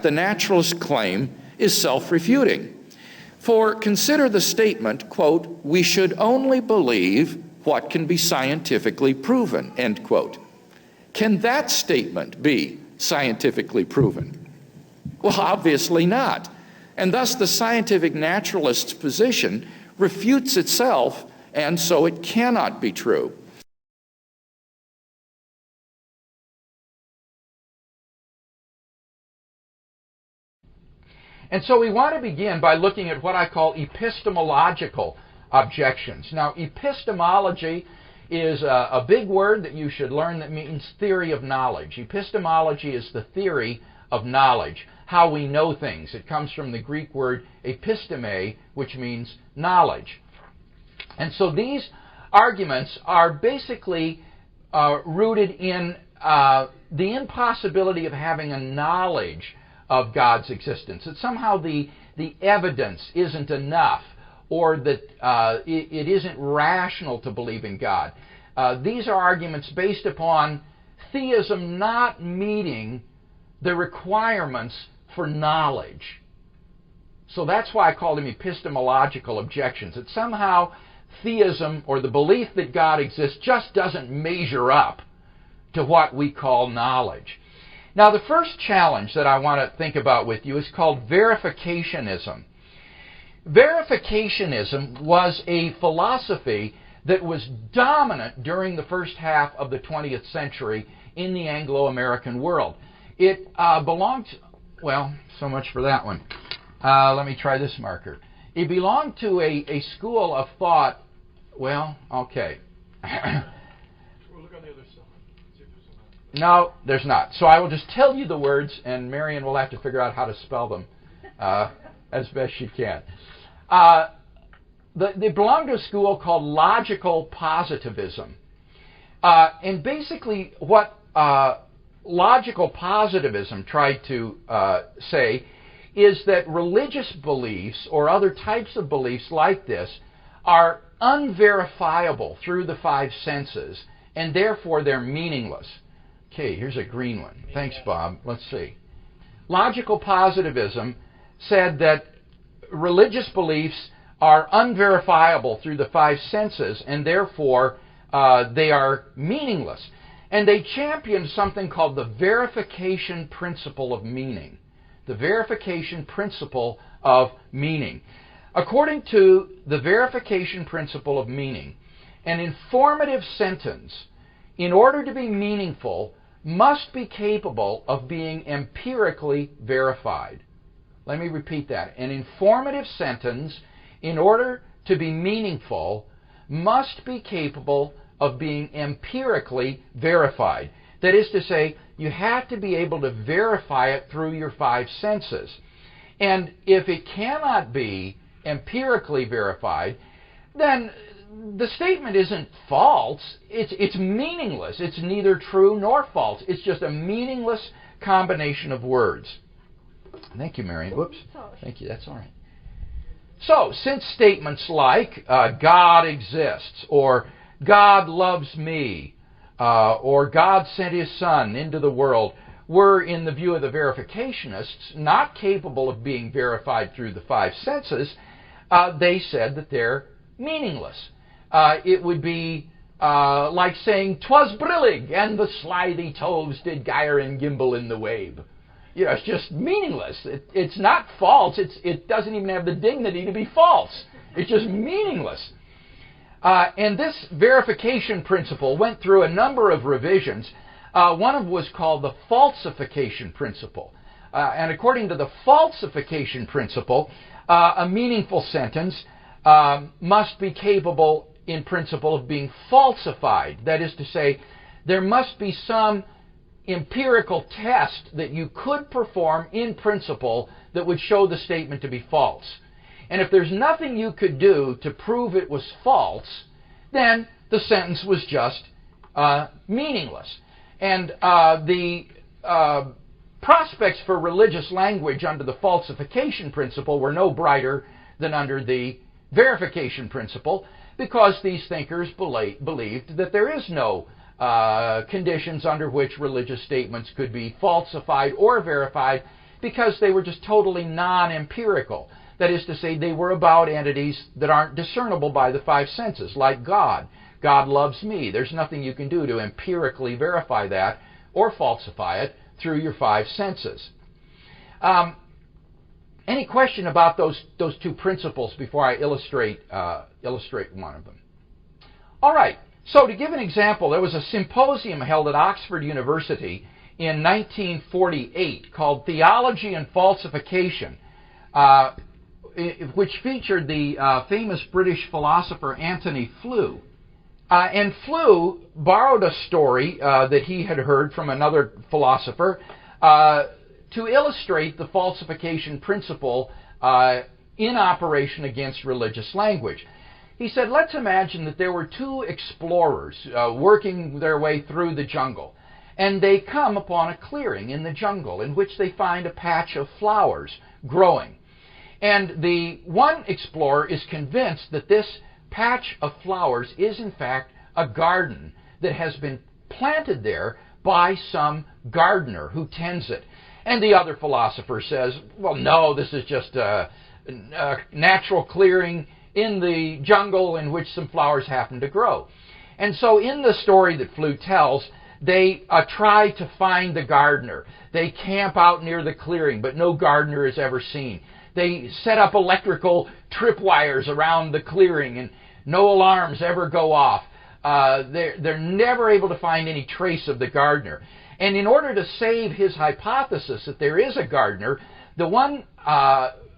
The naturalist claim is self-refuting. For consider the statement, quote, "We should only believe what can be scientifically proven," end quote. Can that statement be scientifically proven? Well, obviously not. And thus the scientific naturalist's position refutes itself, and so it cannot be true. And so we want to begin by looking at what I call epistemological objections. Now, epistemology is a big word that you should learn that means theory of knowledge. Epistemology is the theory of knowledge, how we know things. It comes from the Greek word episteme, which means knowledge. And so these arguments are basically rooted in the impossibility of having a knowledge of God's existence, that somehow the evidence isn't enough, or that it isn't rational to believe in God. These are arguments based upon theism not meeting the requirements for knowledge. So that's why I call them epistemological objections, that somehow theism, or the belief that God exists, just doesn't measure up to what we call knowledge. Now, the first challenge that I want to think about with you is called verificationism. Verificationism was a philosophy that was dominant during the first half of the 20th century in the Anglo-American world. It belonged, well, so much for that one. Let me try this marker. It belonged to a school of thought, well, okay. No, there's not. So I will just tell you the words, and Marion will have to figure out how to spell them as best she can. They belong to a school called Logical Positivism. And basically what Logical Positivism tried to say is that religious beliefs or other types of beliefs like this are unverifiable through the five senses, and therefore they're meaningless. Okay, here's a green one. Thanks, Bob. Let's see. Logical positivism said that religious beliefs are unverifiable through the five senses, and therefore they are meaningless. And they championed something called the verification principle of meaning. The verification principle of meaning. According to the verification principle of meaning, an informative sentence, in order to be meaningful, must be capable of being empirically verified. Let me repeat that. An informative sentence, in order to be meaningful, must be capable of being empirically verified. That is to say, you have to be able to verify it through your five senses. And if it cannot be empirically verified, then the statement isn't false, it's meaningless. It's neither true nor false. It's just a meaningless combination of words. Thank you, Marion. Whoops. Thank you. That's all right. So, since statements like God exists, or God loves me, or God sent His Son into the world, were, in the view of the verificationists, not capable of being verified through the five senses, they said that they're meaningless. It would be like saying, "'Twas brillig, and the slithy toves did gyre and gimble in the wave." You know, it's just meaningless. It's not false. It doesn't even have the dignity to be false. It's just meaningless. And this verification principle went through a number of revisions. One of them was called the Falsification Principle. And according to the Falsification Principle, a meaningful sentence must be capable in principle of being falsified. That is to say, there must be some empirical test that you could perform in principle that would show the statement to be false. And if there's nothing you could do to prove it was false, then the sentence was just meaningless. And the prospects for religious language under the falsification principle were no brighter than under the verification principle, because these thinkers believed that there is no conditions under which religious statements could be falsified or verified, because they were just totally non-empirical. That is to say, they were about entities that aren't discernible by the five senses, like God. God loves me. There's nothing you can do to empirically verify that or falsify it through your five senses. Any question about those two principles before I illustrate one of them? All right. So to give an example, there was a symposium held at Oxford University in 1948 called Theology and Falsification, which featured the famous British philosopher Antony Flew. And Flew borrowed a story that he had heard from another philosopher to illustrate the falsification principle in operation against religious language. He said, let's imagine that there were two explorers working their way through the jungle, and they come upon a clearing in the jungle in which they find a patch of flowers growing. And the one explorer is convinced that this patch of flowers is in fact a garden that has been planted there by some gardener who tends it. And the other philosopher says, well, no, this is just a natural clearing in the jungle in which some flowers happen to grow. And so in the story that Flew tells, they try to find the gardener. They camp out near the clearing, but no gardener is ever seen. They set up electrical tripwires around the clearing, and no alarms ever go off. They're never able to find any trace of the gardener. And in order to save his hypothesis that there is a gardener, the one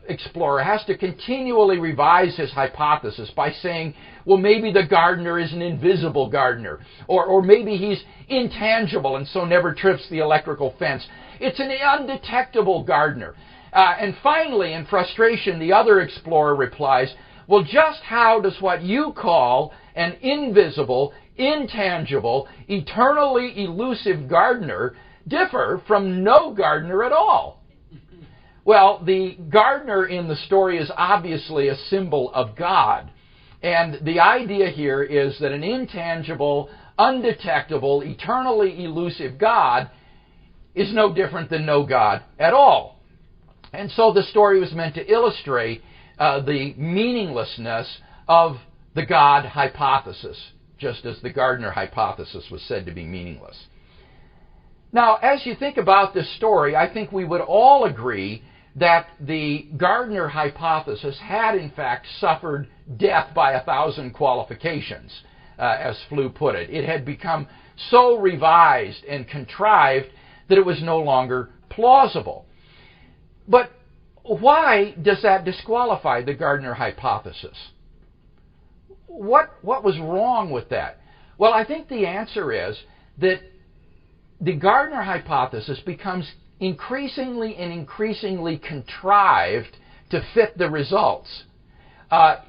explorer has to continually revise his hypothesis by saying, well, maybe the gardener is an invisible gardener, or maybe he's intangible and so never trips the electrical fence. It's an undetectable gardener. And finally, in frustration, the other explorer replies, well, just how does what you call an invisible, intangible, eternally elusive gardener differ from no gardener at all? Well, the gardener in the story is obviously a symbol of God. And the idea here is that an intangible, undetectable, eternally elusive God is no different than no God at all. And so the story was meant to illustrate the meaninglessness of the God hypothesis, just as the gardener hypothesis was said to be meaningless. Now, as you think about this story, I think we would all agree that the gardener hypothesis had in fact suffered death by 1,000 qualifications, as Flew put it. It had become so revised and contrived that it was no longer plausible. But why does that disqualify the gardener hypothesis? What was wrong with that? Well, I think the answer is that the gardener hypothesis becomes increasingly and increasingly contrived to fit the results.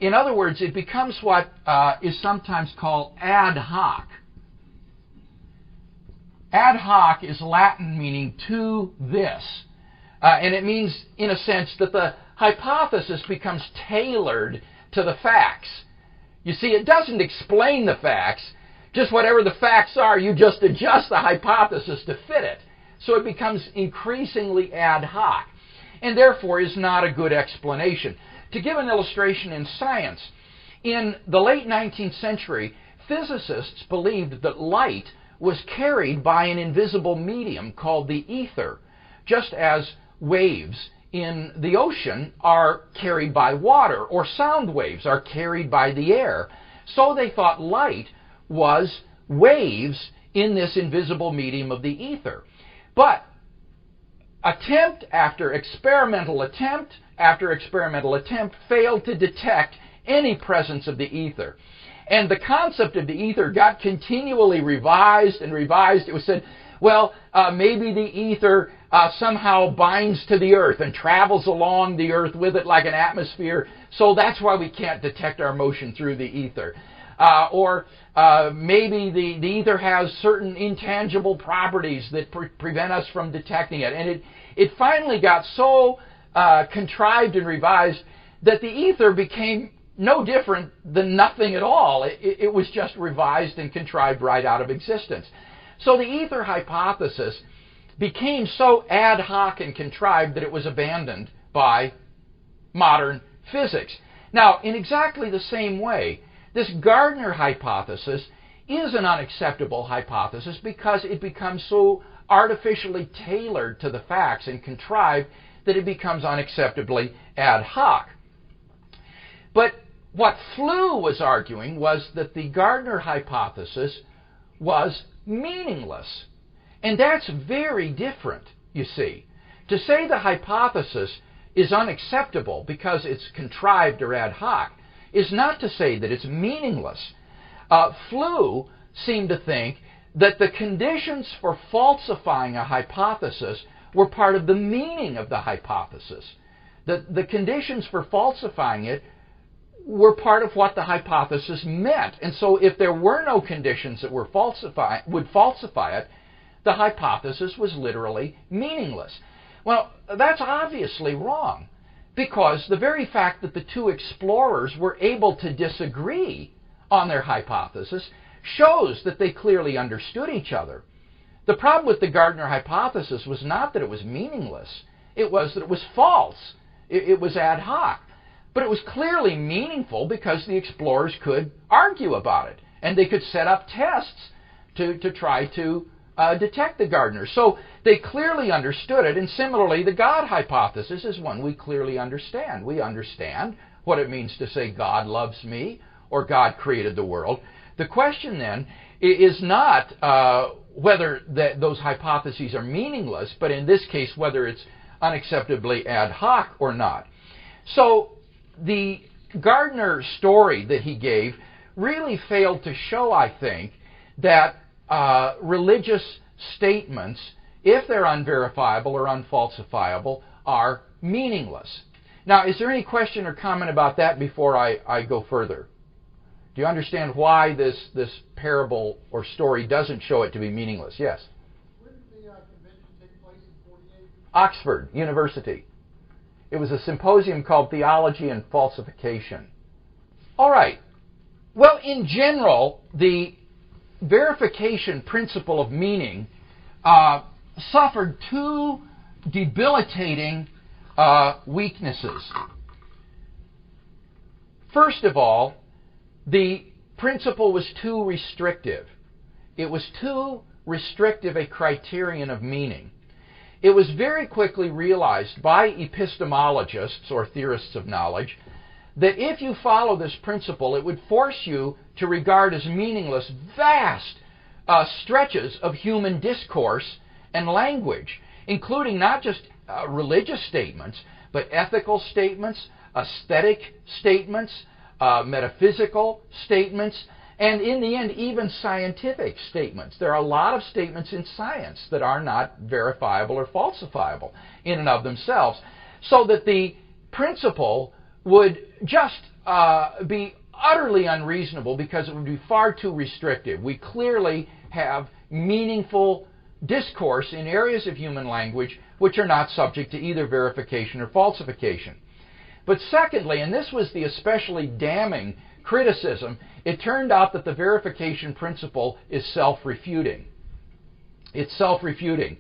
In other words, it becomes what is sometimes called ad hoc. Ad hoc is Latin meaning to this. And it means, in a sense, that the hypothesis becomes tailored to the facts. You see, it doesn't explain the facts. Just whatever the facts are, you just adjust the hypothesis to fit it. So it becomes increasingly ad hoc, and therefore is not a good explanation. To give an illustration in science, in the late 19th century, physicists believed that light was carried by an invisible medium called the ether, just as waves in the ocean are carried by water, or sound waves are carried by the air. So they thought light was waves in this invisible medium of the ether. But attempt after experimental attempt failed to detect any presence of the ether. And the concept of the ether got continually revised and revised. It was said, well, maybe the ether somehow binds to the earth and travels along the earth with it like an atmosphere, so that's why we can't detect our motion through the ether. Or maybe the ether has certain intangible properties that prevent us from detecting it. And it finally got so contrived and revised that the ether became no different than nothing at all. It was just revised and contrived right out of existence. So the ether hypothesis became so ad hoc and contrived that it was abandoned by modern physics. Now, in exactly the same way, this Gardner hypothesis is an unacceptable hypothesis because it becomes so artificially tailored to the facts and contrived that it becomes unacceptably ad hoc. But what Flew was arguing was that the Gardner hypothesis was meaningless. And that's very different, you see. To say the hypothesis is unacceptable because it's contrived or ad hoc is not to say that it's meaningless. Flew seemed to think that the conditions for falsifying a hypothesis were part of the meaning of the hypothesis. The conditions for falsifying it were part of what the hypothesis meant. And so if there were no conditions that would falsify it, the hypothesis was literally meaningless. Well, that's obviously wrong, because the very fact that the two explorers were able to disagree on their hypothesis shows that they clearly understood each other. The problem with the Gardner hypothesis was not that it was meaningless, it was that it was false. It was ad hoc. But it was clearly meaningful because the explorers could argue about it, and they could set up tests to try to detect the Gardner. So they clearly understood it, and similarly, the God hypothesis is one we clearly understand. We understand what it means to say God loves me or God created the world. The question then is not whether those hypotheses are meaningless, but in this case, whether it's unacceptably ad hoc or not. So the Gardner story that he gave really failed to show, I think, that religious statements, if they're unverifiable or unfalsifiable, are meaningless. Now, is there any question or comment about that before I go further? Do you understand why this parable or story doesn't show it to be meaningless? Yes? Where did the convention take place in 48? Oxford University. It was a symposium called Theology and Falsification. All right. Well, in general, the verification principle of meaning suffered two debilitating weaknesses. First of all, the principle was too restrictive. It was too restrictive a criterion of meaning. It was very quickly realized by epistemologists or theorists of knowledge that if you follow this principle, it would force you to regard as meaningless vast stretches of human discourse and language, including not just religious statements, but ethical statements, aesthetic statements, metaphysical statements, and in the end, even scientific statements. There are a lot of statements in science that are not verifiable or falsifiable in and of themselves, so that the principle would just be utterly unreasonable because it would be far too restrictive. We clearly have meaningful discourse in areas of human language which are not subject to either verification or falsification. But secondly, and this was the especially damning criticism, it turned out that the verification principle is self-refuting. It's self-refuting.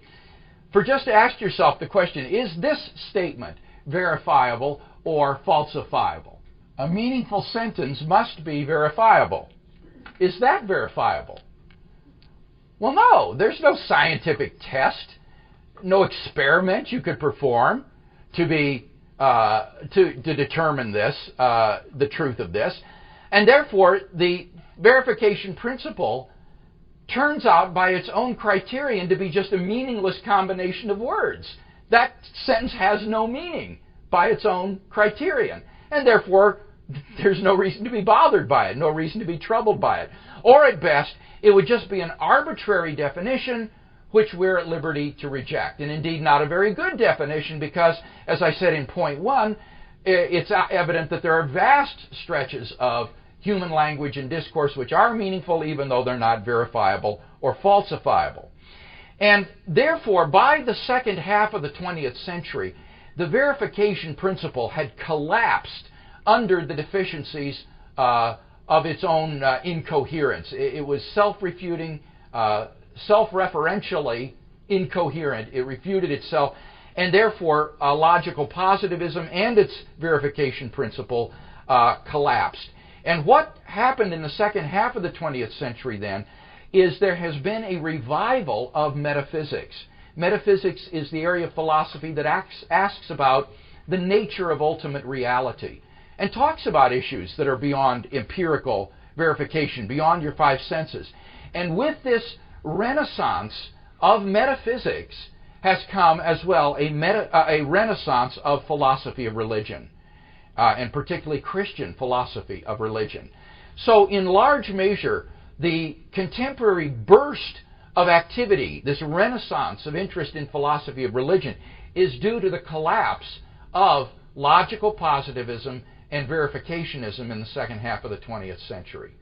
For just to ask yourself the question, is this statement verifiable or falsifiable? A meaningful sentence must be verifiable. Is that verifiable? Well, no. There's no scientific test, no experiment you could perform to determine this, the truth of this. And therefore, the verification principle turns out by its own criterion to be just a meaningless combination of words. That sentence has no meaning by its own criterion. And therefore, there's no reason to be bothered by it, no reason to be troubled by it. Or at best, it would just be an arbitrary definition which we're at liberty to reject. And indeed, not a very good definition because, as I said in point one, it's evident that there are vast stretches of human language and discourse which are meaningful even though they're not verifiable or falsifiable. And therefore, by the second half of the 20th century, the verification principle had collapsed under the deficiencies of its own incoherence. It was self-refuting, self-referentially incoherent. It refuted itself, and therefore logical positivism and its verification principle collapsed. And what happened in the second half of the 20th century then is there has been a revival of metaphysics. Metaphysics is the area of philosophy that asks about the nature of ultimate reality and talks about issues that are beyond empirical verification, beyond your five senses. And with this renaissance of metaphysics has come as well a renaissance of philosophy of religion, and particularly Christian philosophy of religion. So in large measure, the contemporary burst of activity, this renaissance of interest in philosophy of religion, is due to the collapse of logical positivism and verificationism in the second half of the 20th century.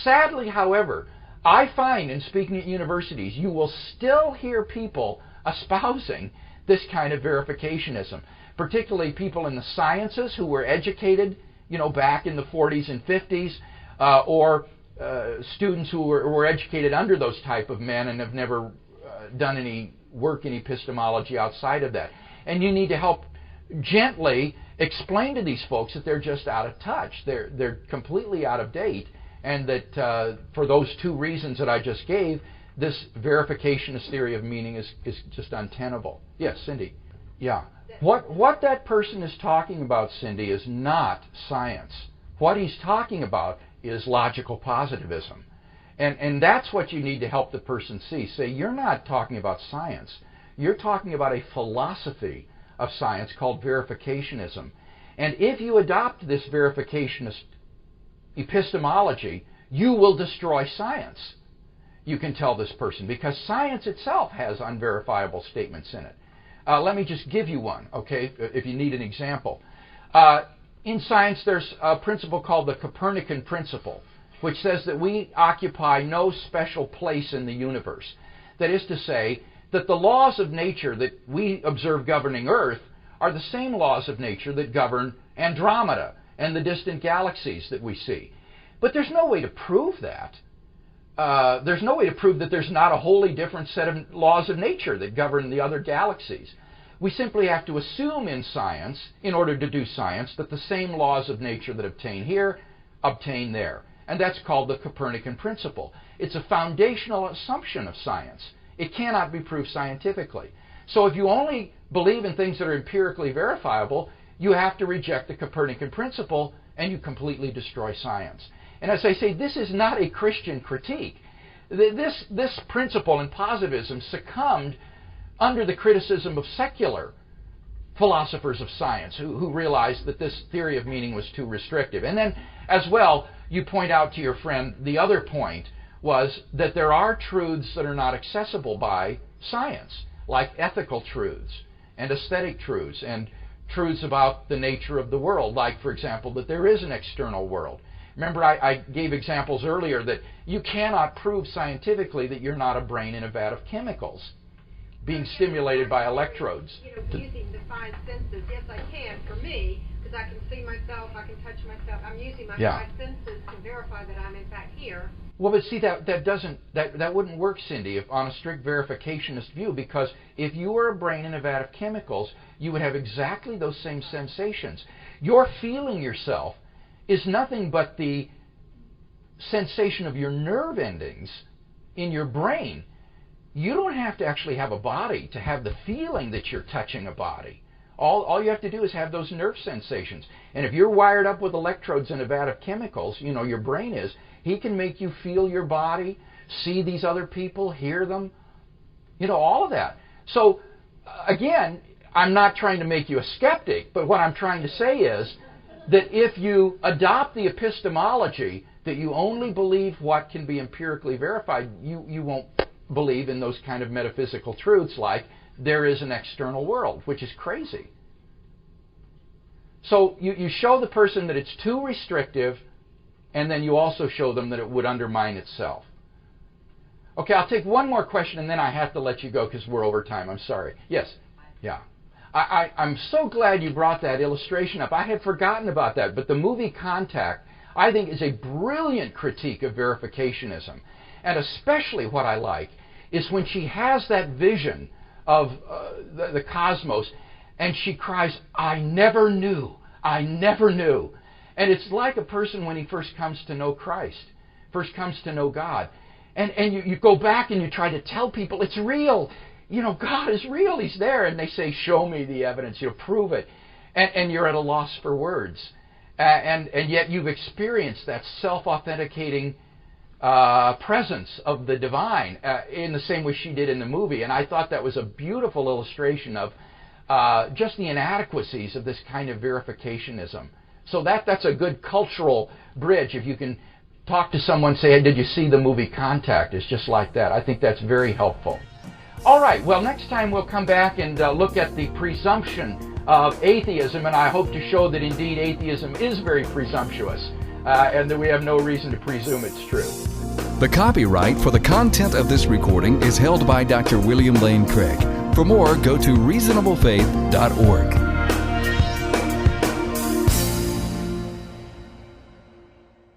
Sadly, however, I find in speaking at universities, you will still hear people espousing this kind of verificationism, particularly people in the sciences who were educated, back in the 40s and 50s, or students who were educated under those type of men and have never done any work in epistemology outside of that. And you need to help gently explain to these folks that they're just out of touch. They're completely out of date, and that for those two reasons that I just gave, this verificationist theory of meaning is just untenable. Yes, Cindy. Yeah. What that person is talking about, Cindy, is not science. What he's talking about is logical positivism. And that's what you need to help the person see. Say, you're not talking about science. You're talking about a philosophy of science called verificationism. And if you adopt this verificationist epistemology, you will destroy science. You can tell this person, because science itself has unverifiable statements in it. Let me just give you one, okay, if you need an example. In science, there's a principle called the Copernican Principle, which says that we occupy no special place in the universe. That is to say, that the laws of nature that we observe governing Earth are the same laws of nature that govern Andromeda and the distant galaxies that we see. But there's no way to prove that. There's no way to prove that there's not a wholly different set of laws of nature that govern the other galaxies. We simply have to assume in science, in order to do science, that the same laws of nature that obtain here obtain there. And that's called the Copernican Principle. It's a foundational assumption of science. It cannot be proved scientifically. So if you only believe in things that are empirically verifiable, you have to reject the Copernican Principle, and you completely destroy science. And as I say, this is not a Christian critique. This principle in positivism succumbed under the criticism of secular philosophers of science who realized that this theory of meaning was too restrictive. And then, as well, you point out to your friend the other point was that there are truths that are not accessible by science, like ethical truths and aesthetic truths and truths about the nature of the world, like, for example, that there is an external world. Remember, I gave examples earlier that you cannot prove scientifically that you're not a brain in a vat of chemicals being stimulated by electrodes. Using the five senses, yes, I can, for me, because I can see myself, I can touch myself. I'm using my five senses to verify that I'm in fact here. Well, but see, that wouldn't work, Cindy, if on a strict verificationist view, because if you were a brain in a vat of chemicals, you would have exactly those same sensations. Your feeling yourself is nothing but the sensation of your nerve endings in your brain. You don't have to actually have a body to have the feeling that you're touching a body. All you have to do is have those nerve sensations. And if you're wired up with electrodes in a vat of chemicals, your brain is, he can make you feel your body, see these other people, hear them, all of that. So, again, I'm not trying to make you a skeptic, but what I'm trying to say is that if you adopt the epistemology that you only believe what can be empirically verified, you won't believe in those kind of metaphysical truths like there is an external world, which is crazy. So you show the person that it's too restrictive, and then you also show them that it would undermine itself. Okay, I'll take one more question, and then I have to let you go because we're over time. I'm sorry. Yes? Yeah. I'm so glad you brought that illustration up. I had forgotten about that, but the movie Contact, I think, is a brilliant critique of verificationism. And especially what I like is when she has that vision of the cosmos, and she cries, "I never knew, I never knew." And it's like a person when he first comes to know Christ, first comes to know God. And you go back and you try to tell people, it's real. You know, God is real, He's there. And they say, show me the evidence, prove it. And you're at a loss for words. And yet you've experienced that self-authenticating presence of the divine in the same way she did in the movie. And I thought that was a beautiful illustration of just the inadequacies of this kind of verificationism. So that's a good cultural bridge. If you can talk to someone, say, hey, did you see the movie Contact? It's just like that. I think that's very helpful. All right, well, next time we'll come back and look at the presumption of atheism, and I hope to show that indeed atheism is very presumptuous, and that we have no reason to presume it's true. The copyright for the content of this recording is held by Dr. William Lane Craig. For more, go to reasonablefaith.org.